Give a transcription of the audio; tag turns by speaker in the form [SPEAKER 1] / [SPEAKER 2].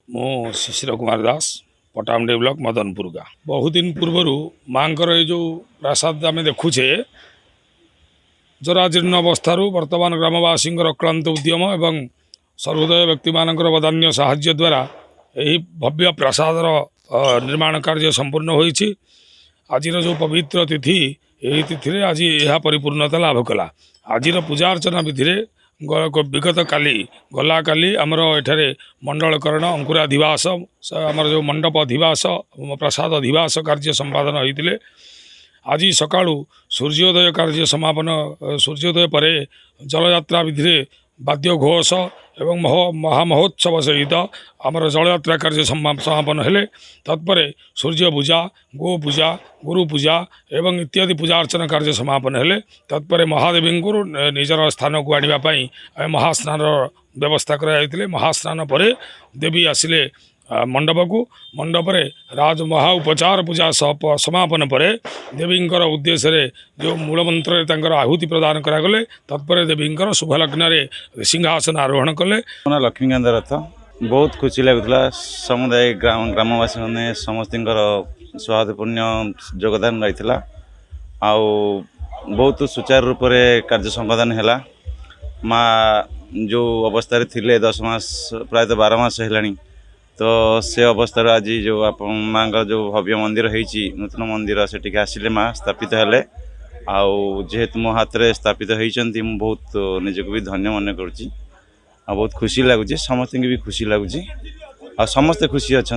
[SPEAKER 1] मो शिशिर कुमार दास पटामुंडी ब्लॉक मदनपुर का बहुत दिन पूर्वर माँ ये जो प्रसाद आम देखुचे जराजीर्ण अवस्था वर्तमान ग्रामवासी अक्लांत उद्यम एवं सर्वोदय व्यक्ति मान बदान्य साहाय्य द्वारा यही भव्य प्रसादर निर्माण कार्य संपूर्ण होइछि। आज जो पवित्र तिथि यही तिथि आज यह परिपूर्णता लाभ कला। आज पूजा अर्चना विधि विगत काली गला काली आमर एठारे मंडलकरण अंकुराधिवास आमर जो मंडप अधिवास प्रसाद अधिवास कार्य संपादन होते। आज सका सूर्योदय कार्य समापन सूर्योदय पर जलयात्रा विधि वाद्य घोष एवं महामहोत्सव सहित आमर जलयात्रा कार्य समापन हेले। तत्पर सूर्य पूजा गो पूजा गुरु पूजा एवं इत्यादि पूजा अर्चना कार्य समापन हेले। तत्पर महादेवी को निजर स्थान को आने महास्नान व्यवस्था कराई। महास्नान पर देवी आसिले मंडप को मंडप राज महा उपचार पूजा समापन पर देवी उद्देश्य जो मूल मंत्र आहुति प्रदान करागले। तत्पर देवी शुभ लग्न सिंहासन आरोहण कले।
[SPEAKER 2] लक्ष्मीकांत रथ बहुत खुशी लगुला। समुदाय ग्रामवासी मैंने समस्त सौहार्दपूर्ण योगदान रही आउ बहुत सुचारू रूप से कार्य संपादन है। माँ जो अवस्था थे 10 मास प्रायतः 12 मास है तो से अवस्था आज जो आप माँ का जो भव्य मंदिर होती नूतन मंदिर से आसिले माँ स्थापित हेले जेहेतु मो हाथ में स्थापित होती बहुत निजक भी धन्य मन करुँची बहुत खुशी लगुच समस्त भी खुशी लगुच समस्ते खुशी अच्छा।